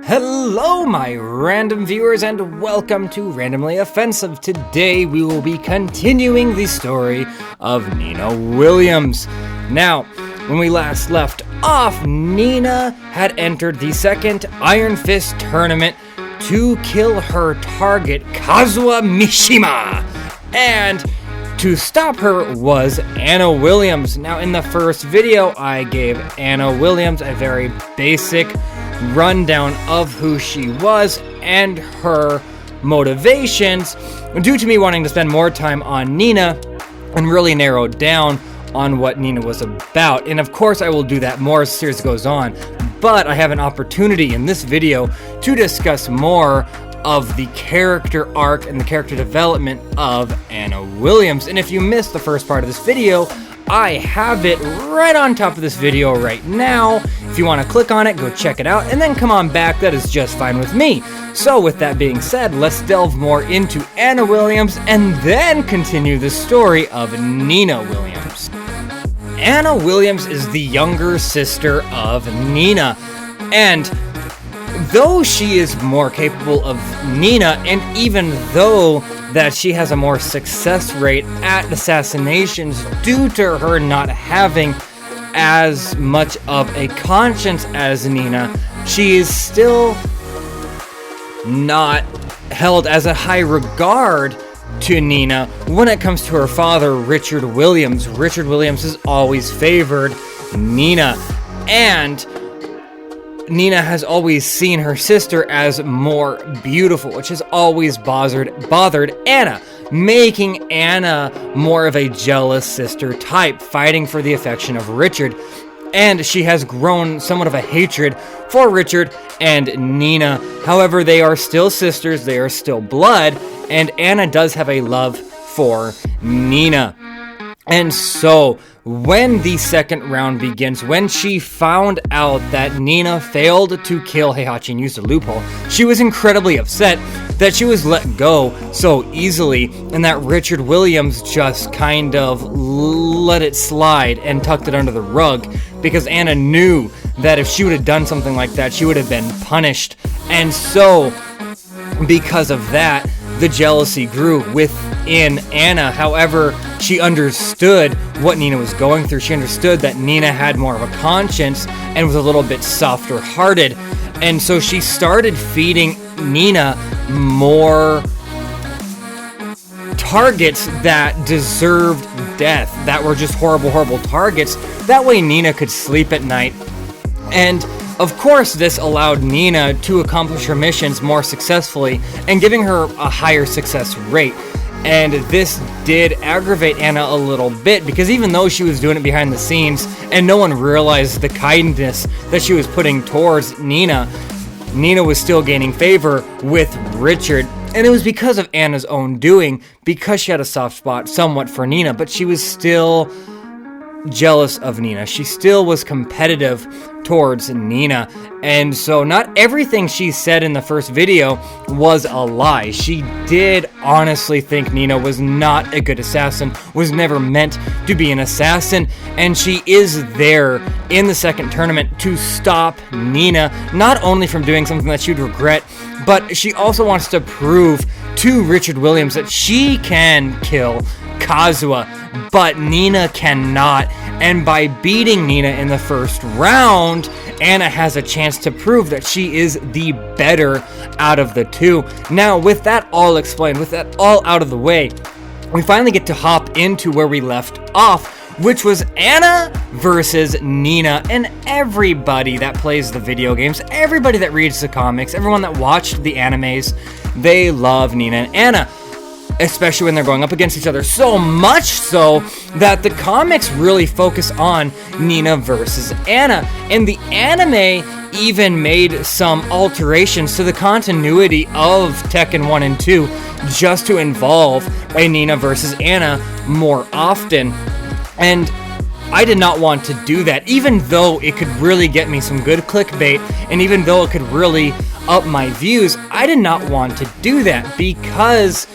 Hello, my random viewers, and welcome to Randomly Offensive. Today, we will be continuing the story of Nina Williams. Now, when we last left off, Nina had entered the second Iron Fist tournament to kill her target, Kazuha Mishima, and to stop her was Anna Williams. Now, in the first video, I gave Anna Williams a very basic rundown of who she was and her motivations, due to me wanting to spend more time on Nina and really narrow down on what Nina was about. And of course I will do that more as the series goes on, but I have an opportunity in this video to discuss more of the character arc and the character development of Anna Williams. And if you missed the first part of this video, I have it right on top of this video right now. If you want to click on it, go check it out, and then come on back. That is just fine with me. So with that being said, let's delve more into Anna Williams and then continue the story of Nina Williams. Anna Williams is the younger sister of Nina, and though she is more capable of Nina, and even though that she has a more success rate at assassinations due to her not having as much of a conscience as Nina, she is still not held as a high regard to Nina when it comes to her father, Richard Williams. Richard Williams has always favored Nina, and Nina has always seen her sister as more beautiful, which has always bothered Anna, making Anna more of a jealous sister type, fighting for the affection of Richard. And she has grown somewhat of a hatred for Richard and Nina. However, they are still sisters, they are still blood, and Anna does have a love for Nina. And so, when the second round begins, when she found out that Nina failed to kill Heihachi and used a loophole, she was incredibly upset that she was let go so easily and that Richard Williams just kind of let it slide and tucked it under the rug, because Anna knew that if she would have done something like that, she would have been punished. And so, because of that, the jealousy grew within Anna. However, she understood what Nina was going through. She understood that Nina had more of a conscience and was a little bit softer hearted. And so she started feeding Nina more targets that deserved death, that were just horrible, horrible targets. That way Nina could sleep at night. And of course, this allowed Nina to accomplish her missions more successfully and giving her a higher success rate. And this did aggravate Anna a little bit, because even though she was doing it behind the scenes and no one realized the kindness that she was putting towards Nina, Nina was still gaining favor with Richard. And it was because of Anna's own doing, because she had a soft spot somewhat for Nina, but she was still jealous of Nina. She still was competitive towards Nina. And so not everything she said in the first video was a lie. She did honestly think Nina was not a good assassin, was never meant to be an assassin, and she is there in the second tournament to stop Nina, not only from doing something that she'd regret, but she also wants to prove to Richard Williams that she can kill Kazuha, but Nina cannot. And by beating Nina in the first round, Anna has a chance to prove that she is the better out of the two. Now, with that all explained, with that all out of the way, we finally get to hop into where we left off, which was Anna versus Nina. And everybody that plays the video games, everybody that reads the comics, everyone that watched the animes, they love Nina and Anna, especially when they're going up against each other, so much so that the comics really focus on Nina versus Anna. And the anime even made some alterations to the continuity of Tekken 1 and 2 just to involve a Nina versus Anna more often. And I did not want to do that, even though it could really get me some good clickbait, and even though it could really up my views, I did not want to do that, because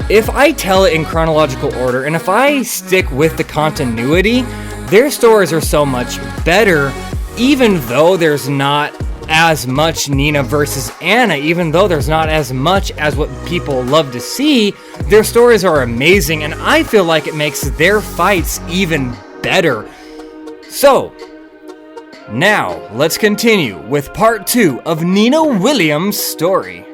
if I tell it in chronological order, and if I stick with the continuity, their stories are so much better, even though there's not as much Nina versus Anna, even though there's not as much as what people love to see. Their stories are amazing, and I feel like it makes their fights even better. So, now let's continue with part 2 of Nina Williams' story.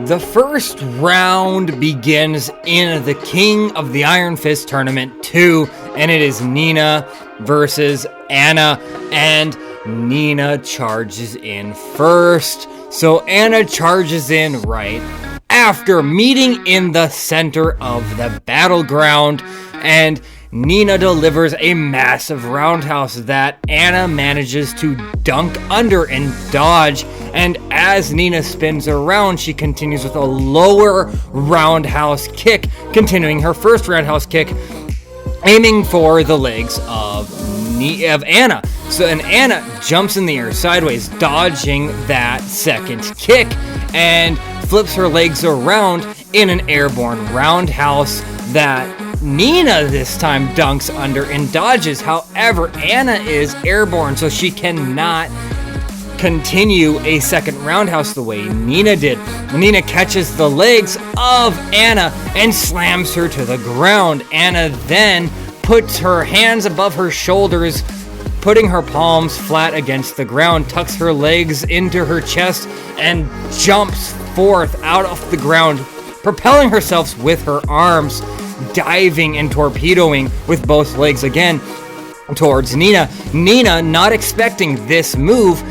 The first round begins in the King of the Iron Fist Tournament 2, and it is Nina versus Anna, and Nina charges in first. So Anna charges in right after meeting in the center of the battleground, and Nina delivers a massive roundhouse that Anna manages to dunk under and dodge. And as Nina spins around, she continues with a lower roundhouse kick, continuing her first roundhouse kick, aiming for the legs of Anna. And Anna jumps in the air sideways, dodging that second kick, and flips her legs around in an airborne roundhouse that Nina this time dunks under and dodges. However, Anna is airborne, so she cannot continue a second roundhouse the way Nina did. Nina catches the legs of Anna and slams her to the ground. Anna then puts her hands above her shoulders, putting her palms flat against the ground, tucks her legs into her chest, and jumps forth out of the ground, propelling herself with her arms, diving and torpedoing with both legs again towards Nina. Nina, not expecting this move,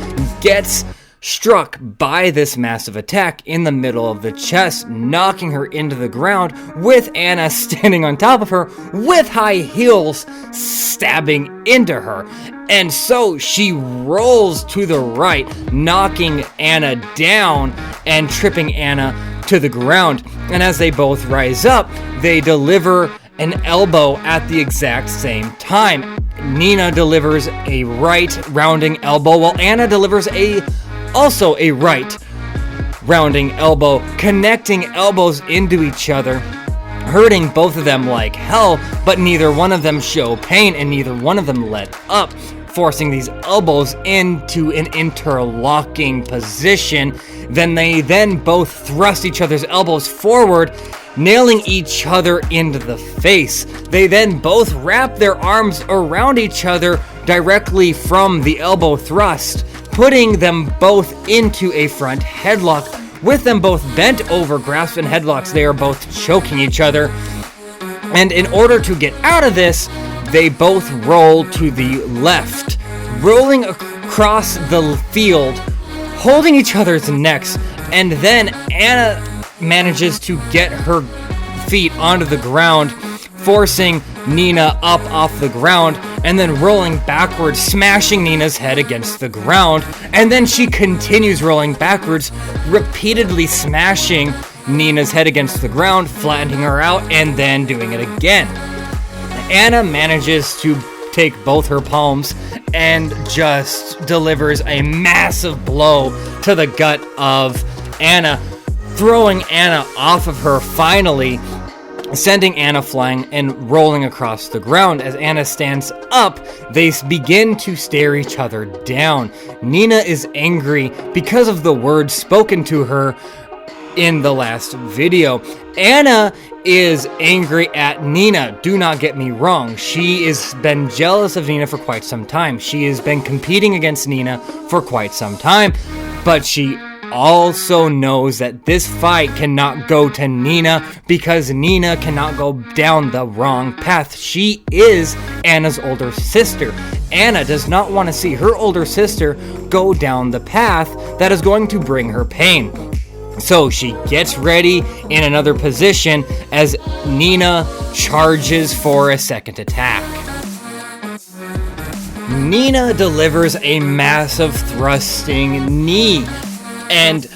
gets struck by this massive attack in the middle of the chest, knocking her into the ground, with Anna standing on top of her with high heels stabbing into her. And so she rolls to the right, knocking Anna down and tripping Anna to the ground. And as they both rise up, they deliver an elbow at the exact same time. Nina delivers a right rounding elbow, while Anna delivers also a right rounding elbow, connecting elbows into each other, hurting both of them like hell, but neither one of them show pain and neither one of them let up, forcing these elbows into an interlocking position. They both thrust each other's elbows forward, nailing each other into the face. They then both wrap their arms around each other directly from the elbow thrust, putting them both into a front headlock. With them both bent over, grasped in headlocks, they are both choking each other. And in order to get out of this, they both roll to the left, rolling across the field, holding each other's necks, and then Anna manages to get her feet onto the ground, forcing Nina up off the ground, and then rolling backwards, smashing Nina's head against the ground. And then she continues rolling backwards, repeatedly smashing Nina's head against the ground, flattening her out, and then doing it again. Anna manages to take both her palms and just delivers a massive blow to the gut of Anna, throwing Anna off of her finally, sending Anna flying and rolling across the ground. As Anna stands up, they begin to stare each other down. Nina is angry because of the words spoken to her in the last video. Anna is angry at Nina. Do not get me wrong. She has been jealous of Nina for quite some time. She has been competing against Nina for quite some time, but she also knows that this fight cannot go to Nina because Nina cannot go down the wrong path. She is Anna's older sister. Anna does not want to see her older sister go down the path that is going to bring her pain. So she gets ready in another position as Nina charges for a second attack. Nina delivers a massive thrusting knee, and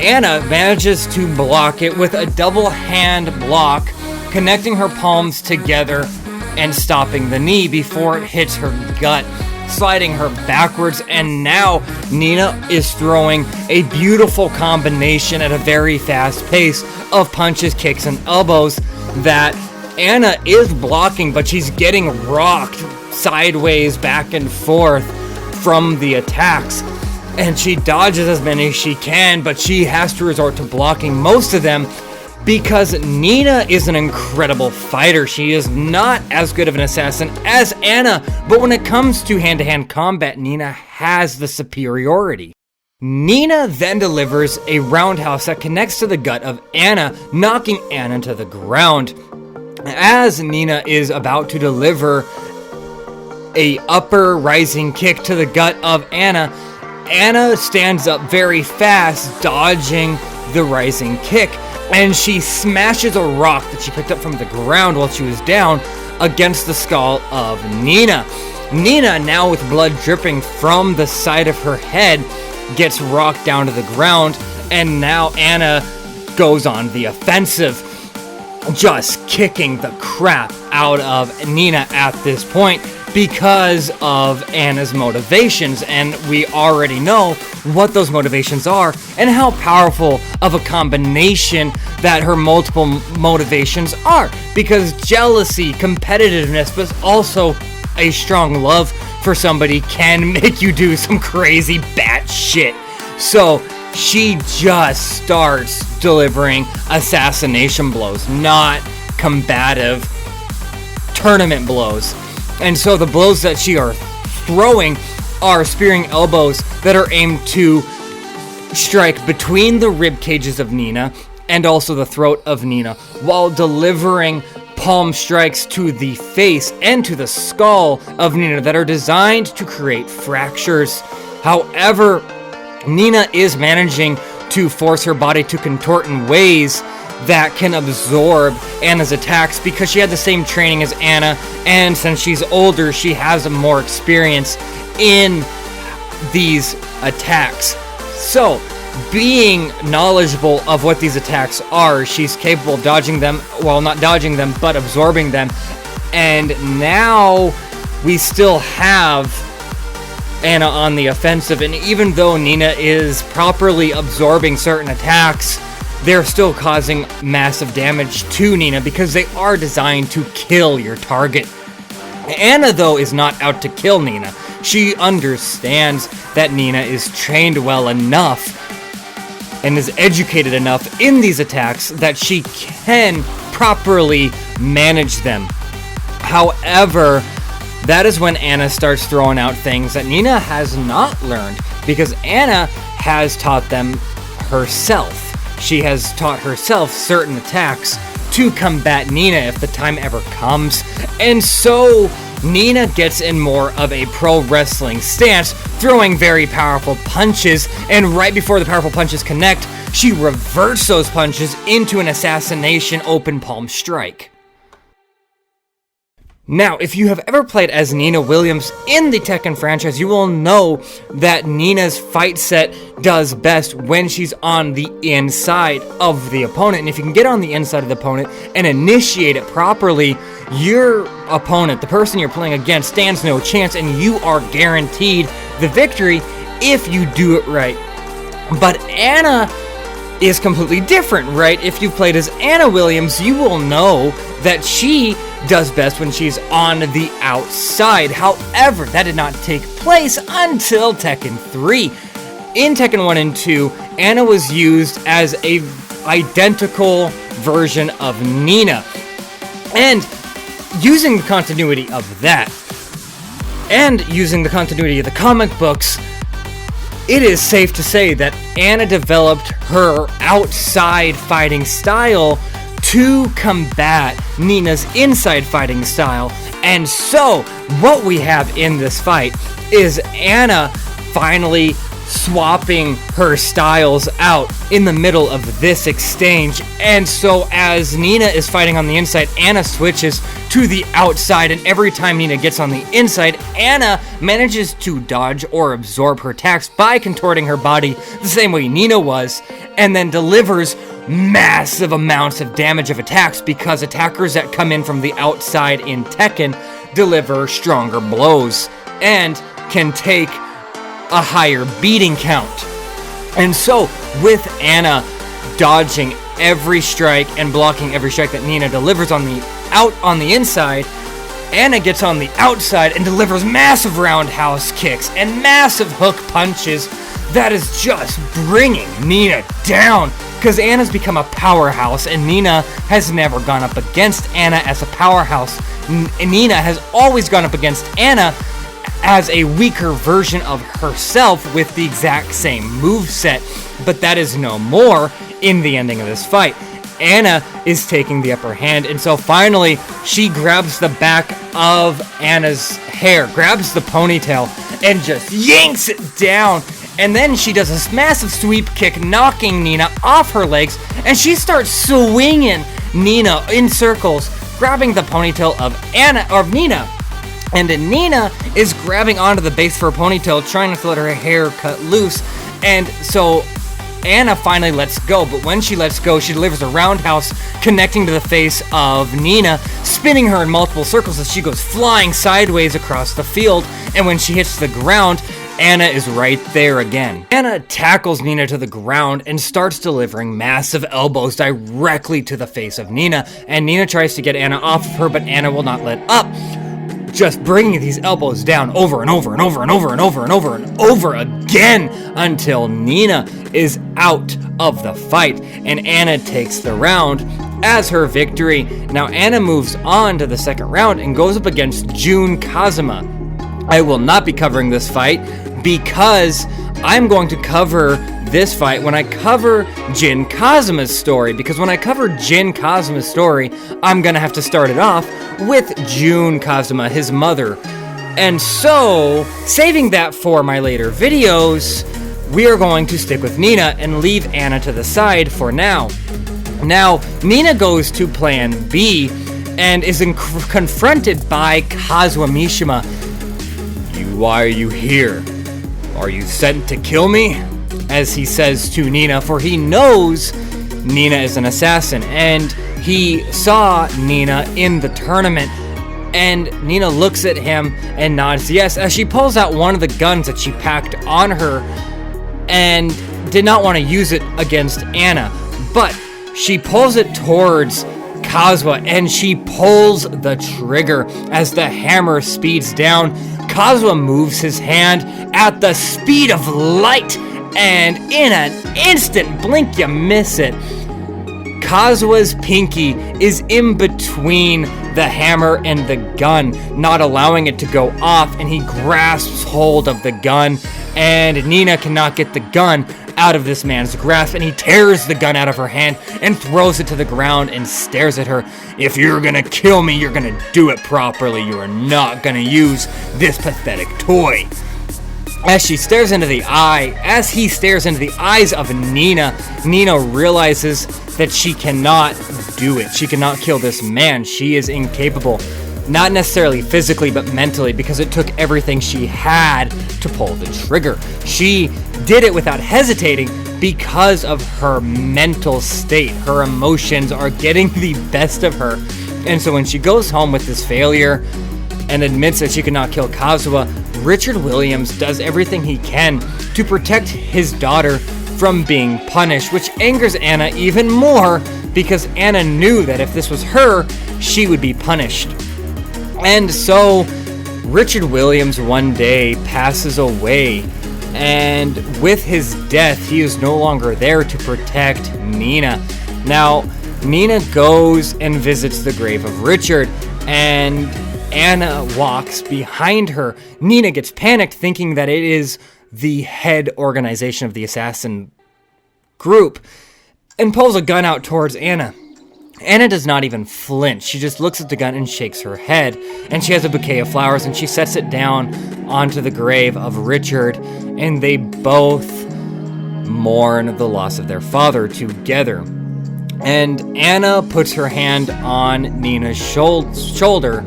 Anna manages to block it with a double hand block, connecting her palms together and stopping the knee before it hits her gut, sliding her backwards. And now Nina is throwing a beautiful combination at a very fast pace of punches, kicks, and elbows that Anna is blocking, but she's getting rocked sideways back and forth from the attacks. and she dodges as many as she can, but she has to resort to blocking most of them because Nina is an incredible fighter. She is not as good of an assassin as Anna, but when it comes to hand-to-hand combat, Nina has the superiority. Nina then delivers a roundhouse that connects to the gut of Anna, knocking Anna to the ground. As Nina is about to deliver a upper rising kick to the gut of Anna, Anna stands up very fast, dodging the rising kick, and she smashes a rock that she picked up from the ground while she was down against the skull of Nina. Nina, now with blood dripping from the side of her head, gets rocked down to the ground, and now Anna goes on the offensive, just kicking the crap out of Nina at this point because of Anna's motivations, and we already know what those motivations are and how powerful of a combination that her multiple motivations are, because jealousy, competitiveness, but also a strong love for somebody can make you do some crazy bat shit. So she just starts delivering assassination blows, not combative tournament blows. And so the blows that she are throwing are spearing elbows that are aimed to strike between the rib cages of Nina and also the throat of Nina, while delivering palm strikes to the face and to the skull of Nina that are designed to create fractures. However, Nina is managing to force her body to contort in ways that can absorb Anna's attacks because she had the same training as Anna, and since she's older, she has more experience in these attacks. So, being knowledgeable of what these attacks are, she's capable of dodging them, well, not dodging them, but absorbing them. And now we still have Anna on the offensive, and even though Nina is properly absorbing certain attacks, they're still causing massive damage to Nina because they are designed to kill your target. Anna, though, is not out to kill Nina. She understands that Nina is trained well enough and is educated enough in these attacks that she can properly manage them. However, that is when Anna starts throwing out things that Nina has not learned, because Anna has taught them herself. She has taught herself certain attacks to combat Nina if the time ever comes. And so Nina gets in more of a pro wrestling stance, throwing very powerful punches, and right before the powerful punches connect, she reverts those punches into an assassination open palm strike. Now, if you have ever played as Nina Williams in the Tekken franchise, you will know that Nina's fight set does best when she's on the inside of the opponent. And if you can get on the inside of the opponent and initiate it properly, your opponent, the person you're playing against, stands no chance, and you are guaranteed the victory if you do it right. But Anna is completely different, right? If you've played as Anna Williams, you will know that she does best when she's on the outside. However, that did not take place until Tekken 3. In Tekken 1 and 2, Anna was used as a identical version of Nina. And using the continuity of that, and using the continuity of the comic books, it is safe to say that Anna developed her outside fighting style to combat Nina's inside fighting style. And so, what we have in this fight is Anna finally swapping her styles out in the middle of this exchange. And so as Nina is fighting on the inside, Anna switches to the outside, and every time Nina gets on the inside, Anna manages to dodge or absorb her attacks by contorting her body the same way Nina was, and then delivers massive amounts of damage of attacks, because attackers that come in from the outside in Tekken deliver stronger blows and can take a higher beating count. And so, with Anna dodging every strike and blocking every strike that Nina delivers on the inside, Anna gets on the outside and delivers massive roundhouse kicks and massive hook punches that is just bringing Nina down, because Anna's become a powerhouse, and Nina has never gone up against Anna as a powerhouse. Nina has always gone up against Anna as a weaker version of herself with the exact same moveset, but that is no more in the ending of this fight. Anna is taking the upper hand, and so finally she grabs the back of Anna's hair, grabs the ponytail, and just yanks it down. And then she does a massive sweep kick, knocking Nina off her legs, and she starts swinging Nina in circles, grabbing the ponytail of Nina. And Nina is grabbing onto the base for her ponytail, trying not to let her hair cut loose. And so Anna finally lets go, but when she lets go, she delivers a roundhouse connecting to the face of Nina, spinning her in multiple circles as she goes flying sideways across the field. And when she hits the ground, Anna is right there again. Anna tackles Nina to the ground and starts delivering massive elbows directly to the face of Nina. And Nina tries to get Anna off of her, but Anna will not let up, just bringing these elbows down over and over and over and over and over and over and over again until Nina is out of the fight, and Anna takes the round as her victory. Now Anna moves on to the second round and goes up against Jun Kazama. I will not be covering this fight because I'm going to cover this fight when I cover Jin Kazama's story, because when I cover Jin Kazama's story, I'm gonna have to start it off with Jun Kazama, his mother. And so, saving that for my later videos, we are going to stick with Nina and leave Anna to the side for now. Now, Nina goes to plan B and is confronted by Kazuo Mishima. Why are you here? Are you sent to kill me? As he says to Nina, for he knows Nina is an assassin, and he saw Nina in the tournament. And Nina looks at him and nods yes, as she pulls out one of the guns that she packed on her and did not want to use it against Anna, but she pulls it towards Kazuo, and she pulls the trigger as the hammer speeds down. Kazuo moves his hand at the speed of light, and in an instant blink you miss it, Kazuo's pinky is in between the hammer and the gun, not allowing it to go off, and he grasps hold of the gun, and Nina cannot get the gun out of this man's grasp, and he tears the gun out of her hand and throws it to the ground and stares at her. If you're gonna kill me, you're gonna do it properly. You are not gonna use this pathetic toy. As he stares into the eyes of Nina, Nina realizes that she cannot do it. She cannot kill this man. She is incapable. Not necessarily physically, but mentally, because it took everything she had to pull the trigger. She did it without hesitating because of her mental state. Her emotions are getting the best of her. And so when she goes home with this failure and admits that she cannot kill Kazuo, Richard Williams does everything he can to protect his daughter from being punished, which angers Anna even more because Anna knew that if this was her, she would be punished. And so Richard Williams one day passes away, and with his death, he is no longer there to protect Nina. Now, Nina goes and visits the grave of Richard, and Anna walks behind her. Nina gets panicked, thinking that it is the head organization of the assassin group, and pulls a gun out towards Anna. Anna does not even flinch. She just looks at the gun and shakes her head, and she has a bouquet of flowers, and she sets it down onto the grave of Richard, and they both mourn the loss of their father together. And Anna puts her hand on Nina's shoulder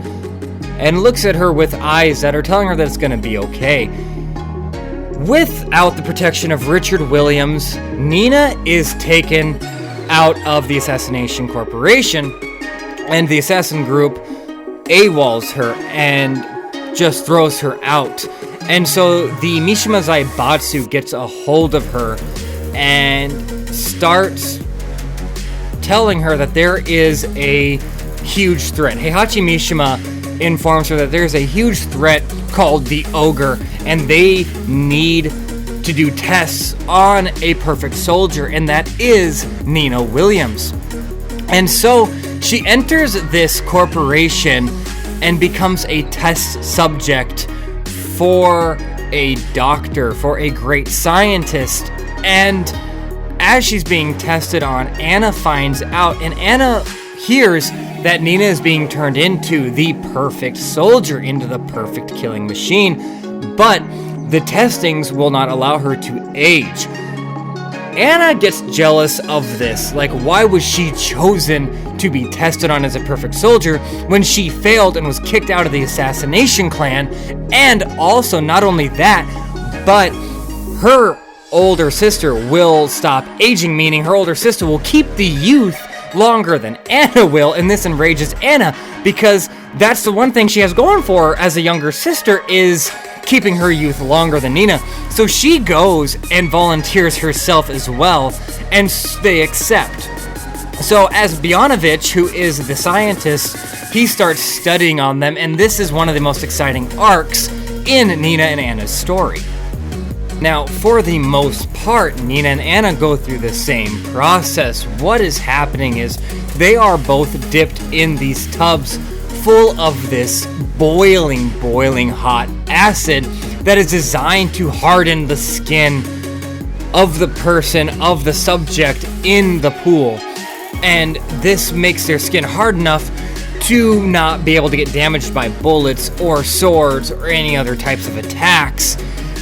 and looks at her with eyes that are telling her that it's going to be okay. Without the protection of Richard Williams, Nina is taken out of the Assassination Corporation, and the assassin group AWOLs her and just throws her out. And so the Mishima Zaibatsu gets a hold of her and starts telling her that there is a huge threat. Heihachi Mishima informs her that there's a huge threat called the Ogre, and they need to do tests on a perfect soldier, and that is Nina Williams. And so she enters this corporation and becomes a test subject for a doctor, for a great scientist. And as she's being tested on, Anna finds out, and Anna hears that Nina is being turned into the perfect soldier, into the perfect killing machine, but the testings will not allow her to age. Anna gets jealous of this. Like, why was she chosen to be tested on as a perfect soldier when she failed and was kicked out of the assassination clan? And also, not only that, but her older sister will stop aging, meaning her older sister will keep the youth longer than Anna will, and this enrages Anna because that's the one thing she has going for her as a younger sister, is keeping her youth longer than Nina. So she goes and volunteers herself as well, and they accept. So as Bionovich, who is the scientist, he starts studying on them, and this is one of the most exciting arcs in Nina and Anna's story. Now, for the most part, Nina and Anna go through the same process. What is happening is they are both dipped in these tubs full of this boiling hot acid that is designed to harden the skin of the person, of the subject in the pool. And this makes their skin hard enough to not be able to get damaged by bullets or swords or any other types of attacks.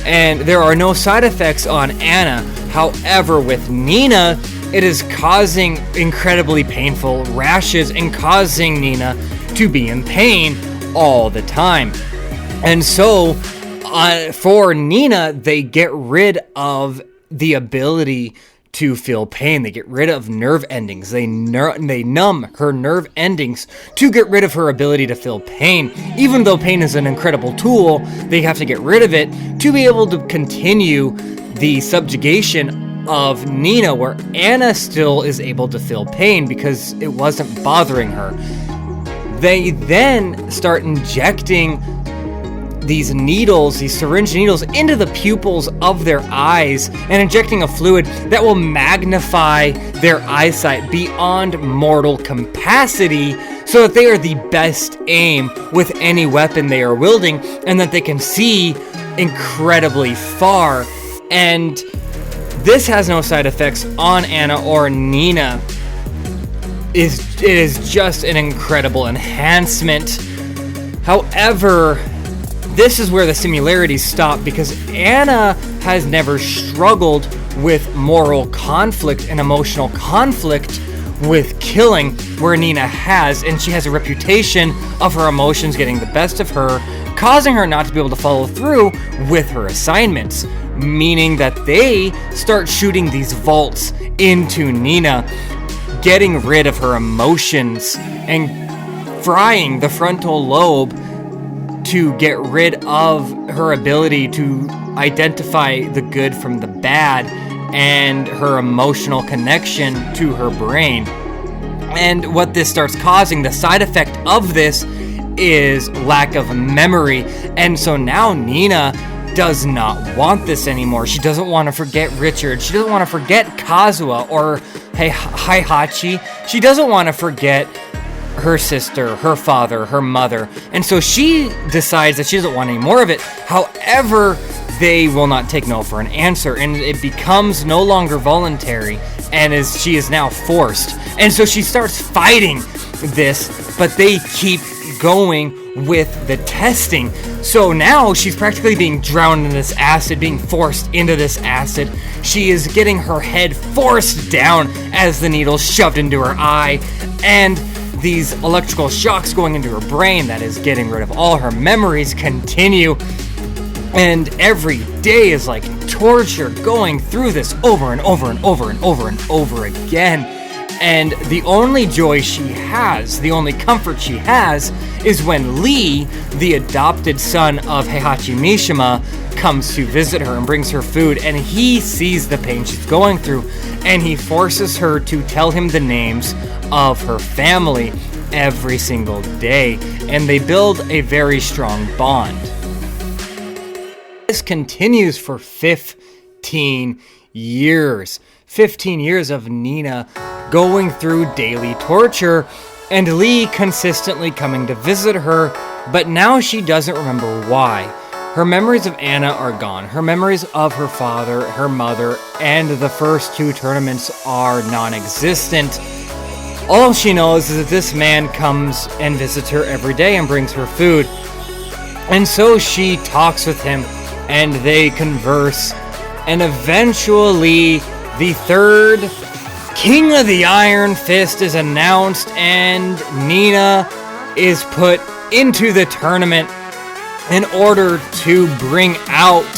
And there are no side effects on Anna. However, with Nina, it is causing incredibly painful rashes and causing Nina to be in pain all the time. And so, for Nina, they get rid of the ability to feel pain. They get rid of nerve endings. They numb her nerve endings to get rid of her ability to feel pain. Even though pain is an incredible tool, they have to get rid of it to be able to continue the subjugation of Nina, where Anna still is able to feel pain because it wasn't bothering her. They then start injecting these needles, these syringe needles, into the pupils of their eyes and injecting a fluid that will magnify their eyesight beyond mortal capacity so that they are the best aim with any weapon they are wielding and that they can see incredibly far. And this has no side effects on Anna or Nina. It is just an incredible enhancement. However, this is where the similarities stop, because Anna has never struggled with moral conflict and emotional conflict with killing, where Nina has, and she has a reputation of her emotions getting the best of her, causing her not to be able to follow through with her assignments, meaning that they start shooting these volts into Nina, getting rid of her emotions and frying the frontal lobe to get rid of her ability to identify the good from the bad and her emotional connection to her brain. And what this starts causing, the side effect of this, is lack of memory. And so now Nina does not want this anymore. She doesn't want to forget Richard. She doesn't want to forget Kazuha or Heihachi. She doesn't want to forget her sister, her father, her mother. And so she decides that she doesn't want any more of it. However, they will not take no for an answer, and it becomes no longer voluntary, and she is now forced. And so she starts fighting this, but they keep going with the testing. So now she's practically being drowned in this acid, being forced into this acid. She is getting her head forced down as the needle's shoved into her eye, and these electrical shocks going into her brain that is getting rid of all her memories continue. And every day is like torture, going through this over and over and over and over and over again. And the only joy she has, the only comfort she has, is when Lee, the adopted son of Heihachi Mishima, comes to visit her and brings her food, and he sees the pain she's going through, and he forces her to tell him the names of her family every single day, and they build a very strong bond. This continues for 15 15 years. 15 years of Nina going through daily torture, and Lee consistently coming to visit her, but now she doesn't remember why. Her memories of Anna are gone. Her memories of her father, her mother, and the first 2 tournaments are non-existent. All she knows is that this man comes and visits her every day and brings her food. And so she talks with him, and they converse, and eventually the 3rd King of the Iron Fist is announced, and Nina is put into the tournament in order to bring out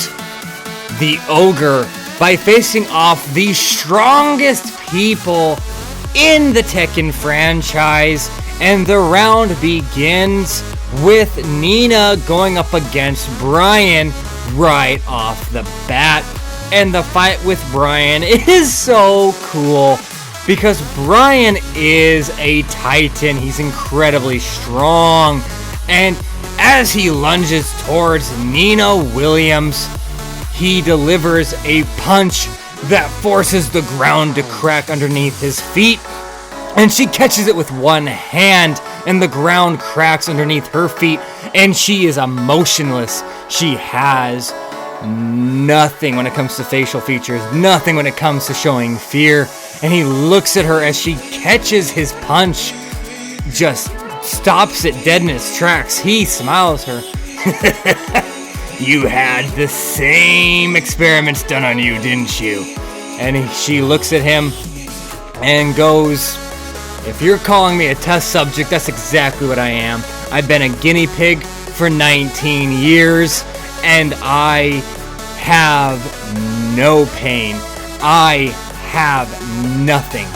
the ogre by facing off the strongest people in the Tekken franchise. And the round begins with Nina going up against Bryan right off the bat. And the fight with Bryan is so cool because Bryan is a titan. He's incredibly strong. And as he lunges towards Nina Williams, he delivers a punch that forces the ground to crack underneath his feet. And she catches it with one hand, and the ground cracks underneath her feet, and she is emotionless. She has nothing when it comes to facial features, nothing when it comes to showing fear. And he looks at her as she catches his punch, just stops it dead in its tracks. He smiles her. You had the same experiments done on you, didn't you? And she looks at him and goes, if you're calling me a test subject, that's exactly what I am. I've been a guinea pig for 19 years, and I have no pain. I have nothing.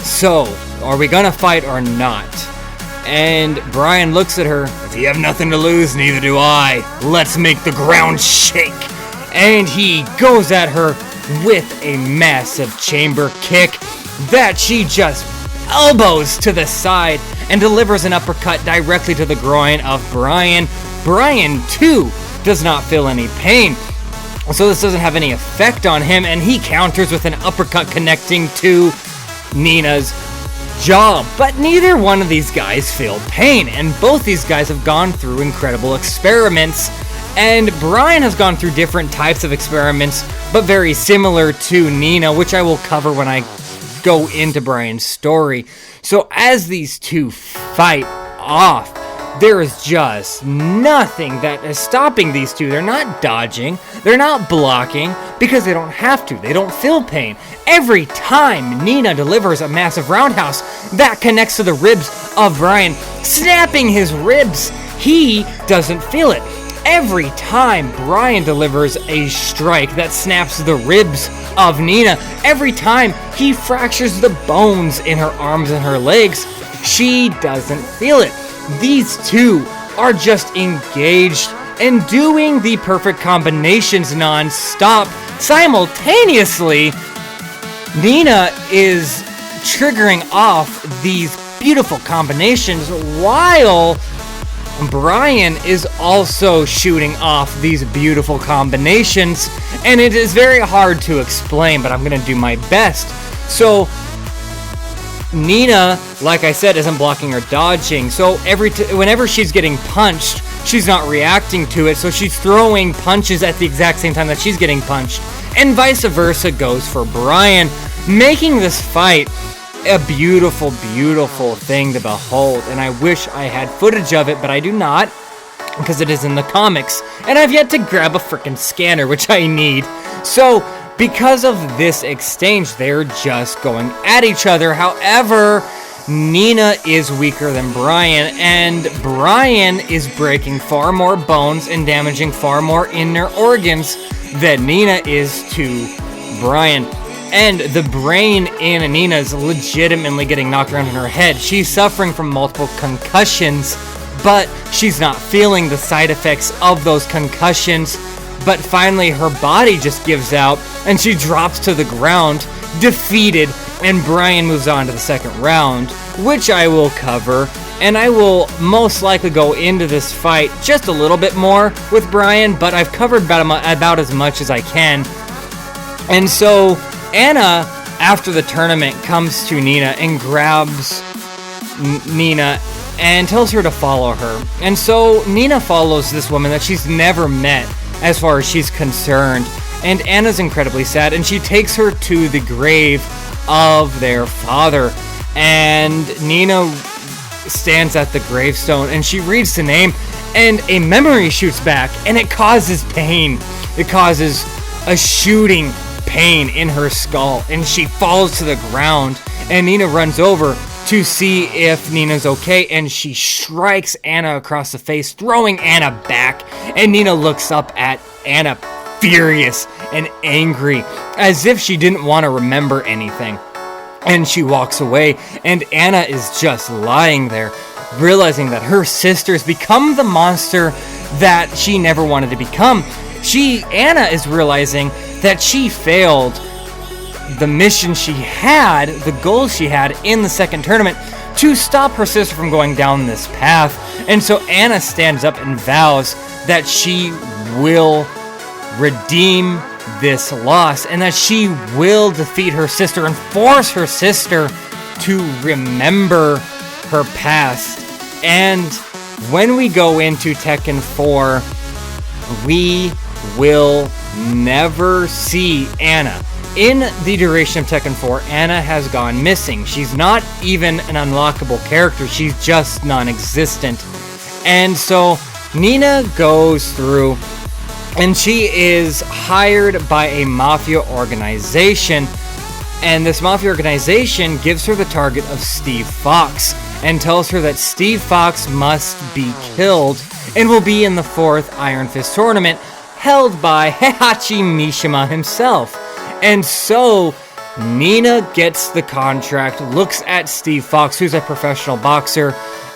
So, are we gonna fight or not? And Bryan looks at her. If you have nothing to lose, neither do I. Let's make the ground shake. And he goes at her with a massive chamber kick that she just elbows to the side and delivers an uppercut directly to the groin of Bryan. Bryan, too, does not feel any pain, so this doesn't have any effect on him, and he counters with an uppercut connecting to Nina's jaw. But neither one of these guys feel pain, and both these guys have gone through incredible experiments, and Bryan has gone through different types of experiments, but very similar to Nina, which I will cover when I go into Bryan's story. So as these two fight off, there is just nothing that is stopping these two. They're not dodging, they're not blocking, because they don't have to. They don't feel pain. Every time Nina delivers a massive roundhouse that connects to the ribs of Bryan, snapping his ribs, he doesn't feel it. Every time Bryan delivers a strike that snaps the ribs of Nina, every time he fractures the bones in her arms and her legs, she doesn't feel it. These two are just engaged and doing the perfect combinations non-stop. Simultaneously, Nina is triggering off these beautiful combinations while Bryan is also shooting off these beautiful combinations, and it is very hard to explain, but I'm going to do my best. So Nina, like I said, isn't blocking or dodging, so whenever she's getting punched, she's not reacting to it, so she's throwing punches at the exact same time that she's getting punched, and vice versa goes for Bryan, making this fight a beautiful, beautiful thing to behold. And I wish I had footage of it, but I do not, because it is in the comics, and I've yet to grab a freaking scanner, which I need. So because of this exchange, they're just going at each other. However, Nina is weaker than Bryan, and Bryan is breaking far more bones and damaging far more inner organs than Nina is to Bryan. And the brain in Nina is legitimately getting knocked around in her head. She's suffering from multiple concussions, but she's not feeling the side effects of those concussions. But finally, her body just gives out, and she drops to the ground, defeated, and Bryan moves on to the second round, which I will cover. And I will most likely go into this fight just a little bit more with Bryan, but I've covered about as much as I can. And so Anna, after the tournament, comes to Nina and grabs Nina and tells her to follow her. And so Nina follows this woman that she's never met as far as she's concerned. And Anna's incredibly sad, and she takes her to the grave of their father. And Nina stands at the gravestone and she reads the name, and a memory shoots back, and it causes pain. It causes a shooting pain in her skull, and she falls to the ground. And Nina runs over to see if Nina's okay, and she strikes Anna across the face, throwing Anna back. And Nina looks up at Anna, furious and angry, as if she didn't want to remember anything. And she walks away, and Anna is just lying there, realizing that her sister's become the monster that she never wanted to become. Anna is realizing that she failed the mission she had, the goal she had in the second tournament, to stop her sister from going down this path. And so Anna stands up and vows that she will redeem this loss, and that she will defeat her sister and force her sister to remember her past. And when we go into Tekken 4, we will never see Anna. In the duration of Tekken 4, Anna has gone missing. She's not even an unlockable character. She's just non-existent. And so Nina goes through, and she is hired by a mafia organization. And this mafia organization gives her the target of Steve Fox and tells her that Steve Fox must be killed and will be in the 4th Iron Fist tournament held by Heihachi Mishima himself. And so Nina gets the contract, looks at Steve Fox, who's a professional boxer,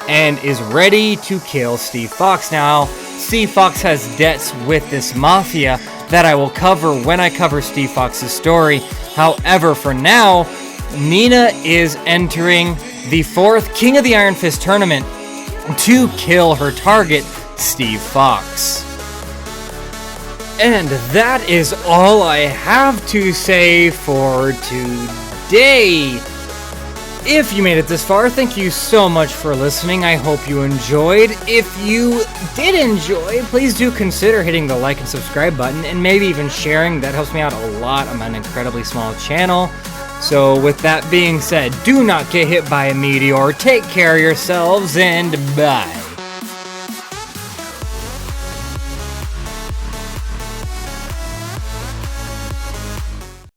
and is ready to kill Steve Fox. Now, Steve Fox has debts with this mafia that I will cover when I cover Steve Fox's story. However, for now, Nina is entering the 4th King of the Iron Fist tournament to kill her target, Steve Fox. And that is all I have to say for today. If you made it this far, thank you so much for listening. I hope you enjoyed. If you did enjoy, please do consider hitting the like and subscribe button, and maybe even sharing. That helps me out a lot. I'm an incredibly small channel. So with that being said, do not get hit by a meteor. Take care of yourselves, and bye.